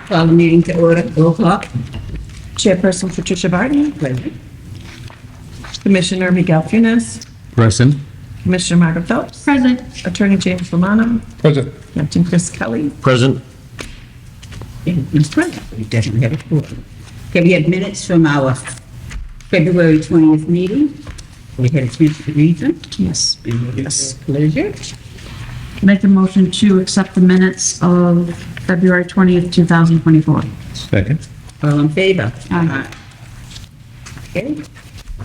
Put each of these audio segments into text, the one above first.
Call the meeting to order. Roll call. Chairperson Patricia Barton. Present. Commissioner Miguel Funes. Present. Commissioner Margaret Phelps. Present. Attorney James Romano. Present. Captain Chris Kelly. Present. Ms. Present. We definitely have a quorum. Okay, we have minutes from our February 20th meeting. We had a chance to read them. Yes. Yes. Pleasure. Make a motion to accept the minutes of February 20th, 2024. Second. All in favor? Aye. Okay.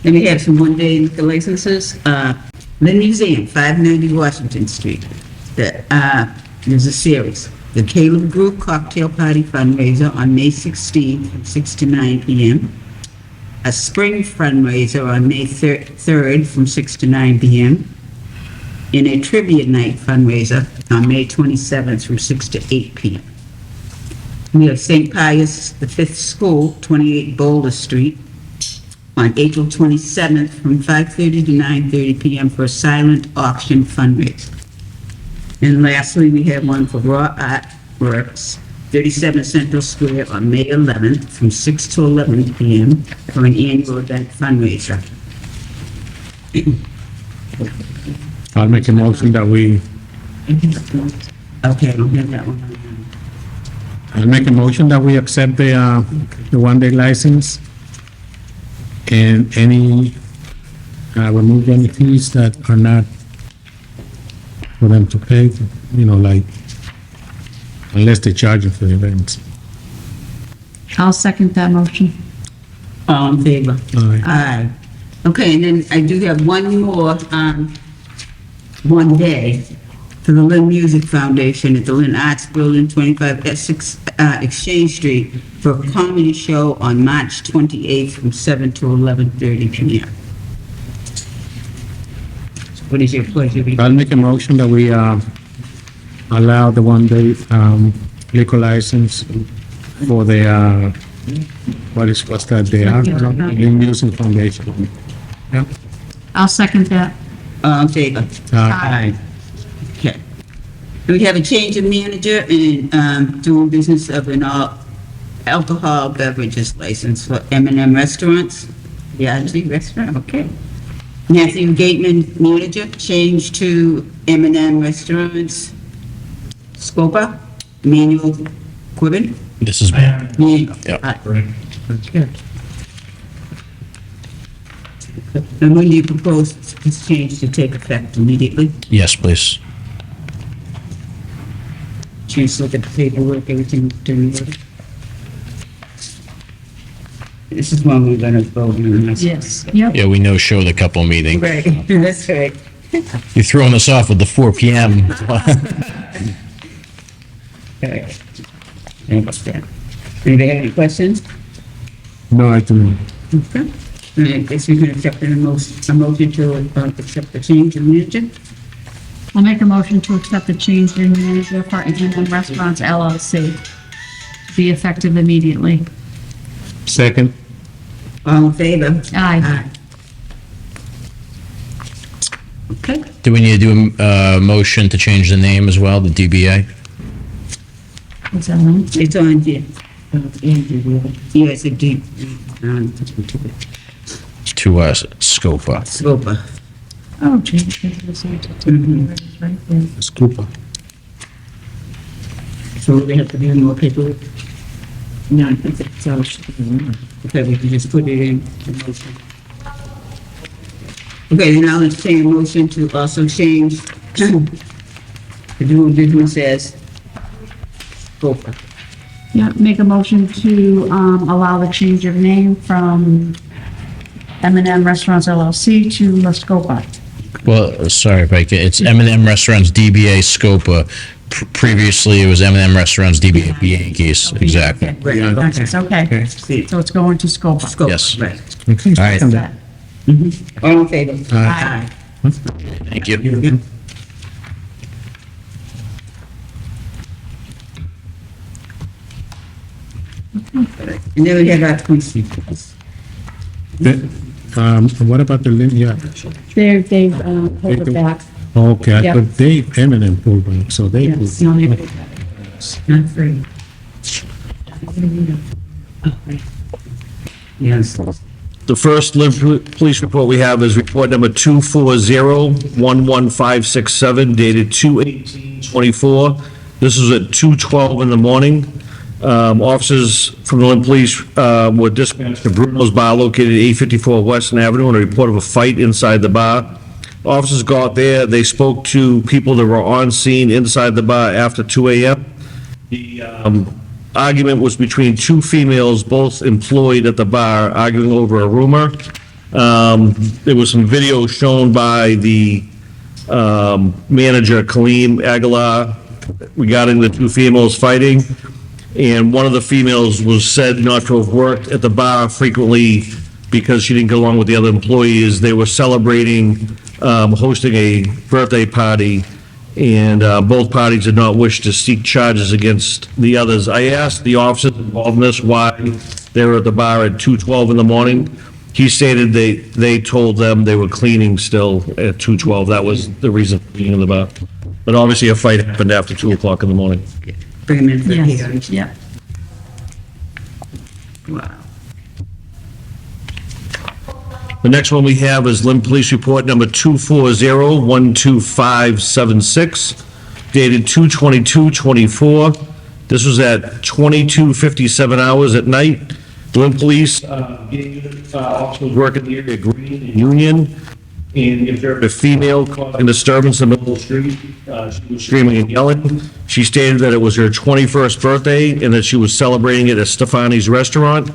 Then we have some one-day liquor licenses. Lynn Museum, 590 Washington Street. There's a series. The Caleb Group Cocktail Party Fundraiser on May 16th from 6 to 9 p.m. A spring fundraiser on May 3rd from 6 to 9 p.m. And a trivia night fundraiser on May 27th from 6 to 8 p.m. We have St. Pius V School, 28 Boulder Street, on April 27th from 5:30 to 9:30 p.m. for a silent auction fundraiser. And lastly, we have one for Raw Art Works, 37 Central Square on May 11th from 6 to 11 p.m. for an annual event fundraiser. I'll make a motion that we, Okay, I don't have that one. I'll make a motion that we accept the one-day license and remove any fees that are not for them to pay, like, unless they charge you for the events. I'll second that motion. All in favor? Aye. Aye. Okay, and then I do have one more, one day for the Lynn Music Foundation at the Lynn Arts Building, 25 Essex Exchange Street, for a comedy show on March 28th from 7 to 11:30 p.m. What is your pleasure? I'll make a motion that we allow the one-day liquor license for the, what's that day? Lynn Music Foundation. Yeah. I'll second that. All in favor? Aye. Okay. We have a change of manager and doing business of an alcohol beverages license for M&M Restaurants. Yardley Restaurant, okay. Matthew Gateman, manager, change to M&M Restaurants. Scopa, Manuel Quibbin. This is bad. Yeah. Okay. And when do you propose this change to take effect immediately? Yes, please. Chance to look at the paperwork, everything to me. This is one we're gonna vote on. Yes. Yep. Yeah, we know show the couple meeting. Right, that's right. You're throwing us off with the 4 p.m. Okay. Understand. Anybody have any questions? No, I do. Okay. I guess we can accept a motion to accept the change in manager. I'll make a motion to accept the change in manager for M&M Restaurants LLC. Be effective immediately. Second. All in favor? Aye. Okay. Do we need to do a motion to change the name as well, the DBA? Is that on? It's on here. Yeah, it's a deep, To Scopa. Scopa. Oh, change. Right there. Scooper. So we have to do more paperwork? No, I think it's all. Okay, we can just put it in the motion. Okay, then I'll entertain a motion to also change the doing business as Scopa. Yeah, make a motion to allow the change of name from M&M Restaurants LLC to La Scopa. Well, sorry if I can. It's M&M Restaurants DBA Scopa. Previously, it was M&M Restaurants DBA Yankees. Exactly. Right, It's okay. See, So it's going to Scopa. Scopa, Yes. right. Okay. All right. second that. All in favor? Aye. Thank you. And then we have our police reports. What about the Lynn? Yeah. They've pulled it back. Okay, I Yeah. thought they, Eminem pulled back, so they pulled. Yes, the only. Not free. Yes. The first Lynn Police report we have is report number 240-11567 dated 2/18/24. This is at 2:12 in the morning. Officers from the Lynn Police were dispatched to Bruno's Bar located at 854 Western Avenue on a report of a fight inside the bar. Officers got there, they spoke to people that were on scene inside the bar after 2 a.m. The argument was between two females, both employed at the bar, arguing over a rumor. There was some video shown by the manager, Kaleem Aguilar, regarding the two females fighting. And one of the females was said not to have worked at the bar frequently because she didn't get along with the other employees. They were celebrating, hosting a birthday party, and both parties did not wish to seek charges against the others. I asked the officers involved in this why they were at the bar at 2:12 in the morning. He stated they told them they were cleaning still at 2:12. That was the reason for being in the bar. But obviously a fight happened after 2 o'clock in the morning. Bring him in for Yes, hearing. yeah. Wow. The next one we have is Lynn Police Report number 240-12576, dated 2/22/24. This was at 22:57 hours at night. The Lynn Police officer was working the area Green and Union, and observed a female causing disturbance in the middle of the street. She was screaming and yelling. She stated that it was her 21st birthday and that she was celebrating it at Stefani's Restaurant.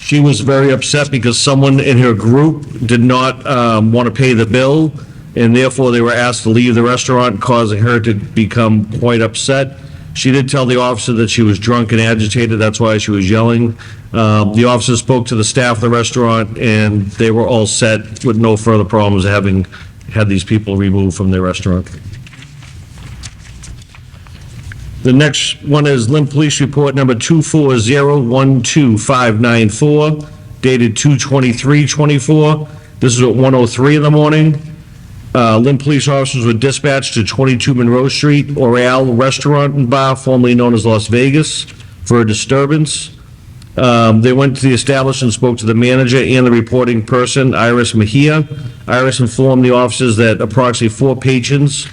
She was very upset because someone in her group did not want to pay the bill, and therefore they were asked to leave the restaurant, causing her to become quite upset. She did tell the officer that she was drunk and agitated, that's why she was yelling. The officer spoke to the staff of the restaurant, and they were all set with no further problems having had these people removed from their restaurant. The next one is Lynn Police Report number 240-12594, dated 2/23/24. This is at 1:03 in the morning. Lynn police officers were dispatched to 22 Monroe Street, Oriole Restaurant and Bar, formerly known as Las Vegas, for a disturbance. They went to the establishment and spoke to the manager and the reporting person, Iris Mejia. Iris informed the officers that approximately four patrons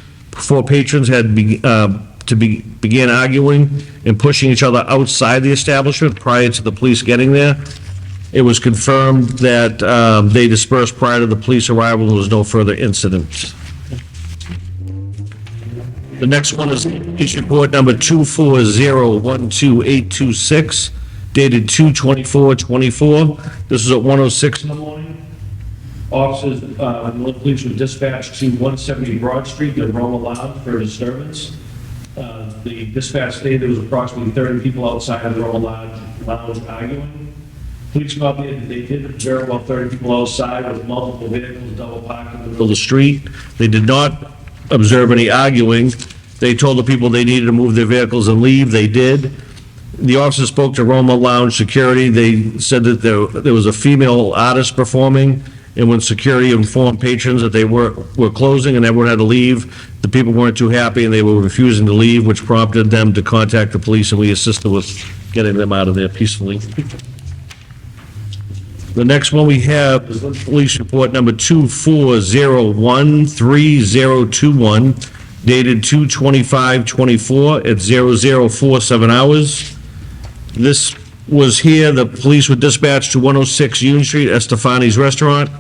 had began arguing and pushing each other outside the establishment prior to the police getting there. It was confirmed that they dispersed prior to the police arrival and there was no further incidents. The next one is Police Report number 240-12826, dated 2/24/24. This is at 1:06 in the morning. Officers, the police were dispatched to 170 Broad Street, the Roma Lounge, for a disturbance. The dispatch stated there was approximately 30 people outside of the Roma Lounge arguing. Police got there, they did observe about 30 people outside with multiple vehicles double parked in the middle of the street. They did not observe any arguing. They told the people they needed to move their vehicles and leave. They did. The officers spoke to Roma Lounge security. They said that there was a female artist performing, and when security informed patrons that they were closing and everyone had to leave, the people weren't too happy and they were refusing to leave, which prompted them to contact the police, and we assisted with getting them out of there peacefully. The next one we have is Police Report number 240-13021, dated 2/25/24 at 0047 hours. This was here, the police were dispatched to 106 Union Street, Estefani's Restaurant,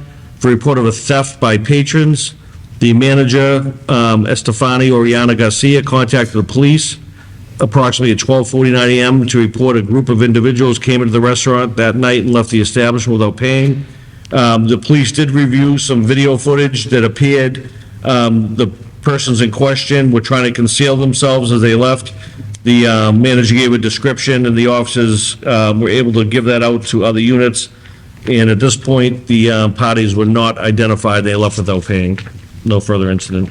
for a report of a theft by patrons. The manager, Estefani Oriana Garcia, contacted the police approximately at 12:49 a.m. to report a group of individuals came into the restaurant that night and left the establishment without paying. The police did review some video footage that appeared. The persons in question were trying to conceal themselves as they left. The manager gave a description, and the officers were able to give that out to other units. And at this point, the parties were not identified. They left without paying. No further incident.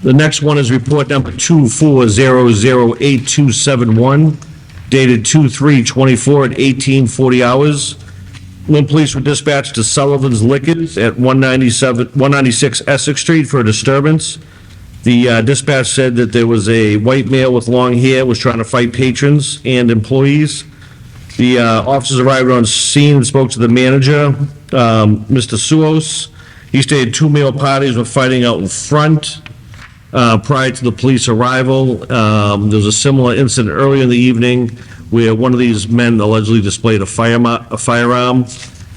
The next one is report number 2400871, dated 2/3/24 at 18:40 hours. Lynn police were dispatched to Sullivan's Liquors at 196 Essex Street for a disturbance. The dispatch said that there was a white male with long hair was trying to fight patrons and employees. The officers arrived on scene and spoke to the manager, Mr. Suos. He stated 2 male parties were fighting out in front prior to the police arrival. There was a similar incident earlier in the evening where one of these men allegedly displayed a firearm.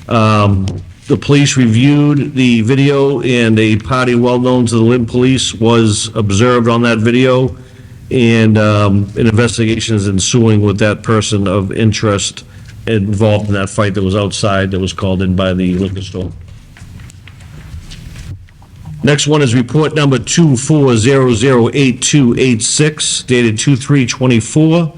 The police reviewed the video, and a party well-known to the Lynn Police was observed on that video, and an investigation is ensuing with that person of interest involved in that fight that was outside, that was called in by the liquor store. Next one is report number 24008286, dated 2/3/24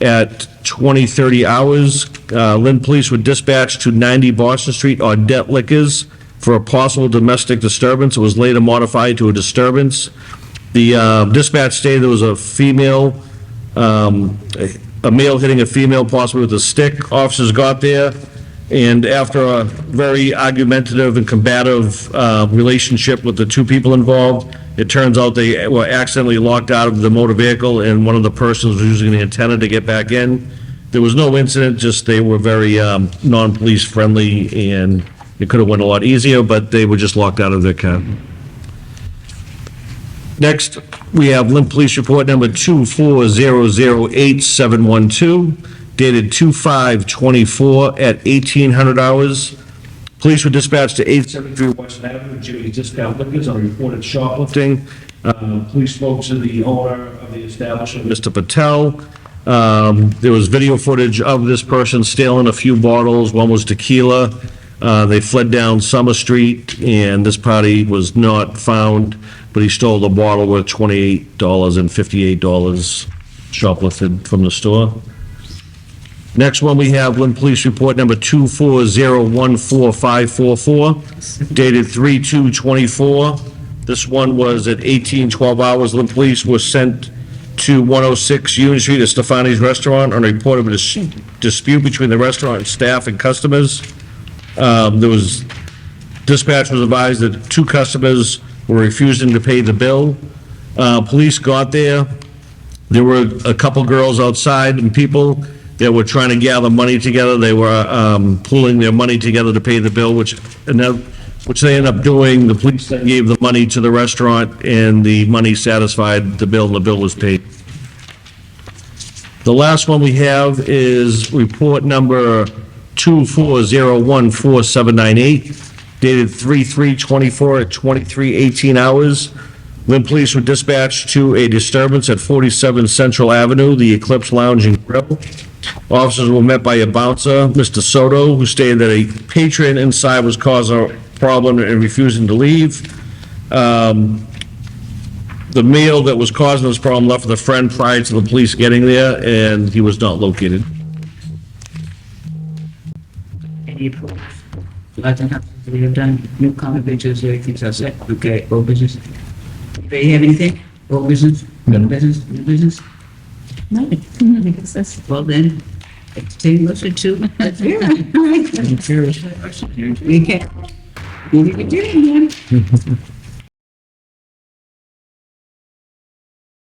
at 20:30 hours. Lynn Police were dispatched to 90 Boston Street Audette Liquors for a possible domestic disturbance. It was later modified to a disturbance. The dispatch stated there was a female, a male hitting a female possibly with a stick. Officers got there, and after a very argumentative and combative relationship with the 2 people involved, it turns out they were accidentally locked out of the motor vehicle, and one of the persons was using the antenna to get back in. There was no incident, just they were very non-police friendly, and it could have went a lot easier, but they were just locked out of their car. Next, we have Lynn Police Report number 24008712, dated 2/5/24 at 1800 hours. Police were dispatched to 873 West Avenue, Jimmy's Discount Liquors, on reported shoplifting. Police spoke to the owner of the establishment, Mr. Patel. There was video footage of this person stealing a few bottles. One was tequila. They fled down Summer Street, and this party was not found, but he stole the bottle worth $28 and $58 shoplifted from the store. Next one, we have Lynn Police Report number 24014544, dated 3/2/24. This one was at 18:12 hours. Lynn Police was sent to 106 Union Street at Stefani's Restaurant on a report of a dispute between the restaurant and staff and customers. Dispatch was advised that 2 customers were refusing to pay the bill. Police got there. There were a couple girls outside and people that were trying to gather money together. They were pooling their money together to pay the bill, which they ended up doing. The police then gave the money to the restaurant, and the money satisfied the bill, and the bill was paid. The last one we have is report number 24014798, dated 3/3/24 at 23:18 hours. Lynn Police were dispatched to a disturbance at 47 Central Avenue, the Eclipse Lounge and Grill. Officers were met by a bouncer, Mr. Soto, who stated that a patron inside was causing a problem and refusing to leave. The male that was causing this problem left with a friend prior to the police getting there, and he was not located. Any opposed? Nothing happens, we have done new comment pictures, everything's all set. Okay, old business. Do you have anything? Old business? New business? New business? No, I guess that's. Well then, entertain motion to. We can. We can do it again.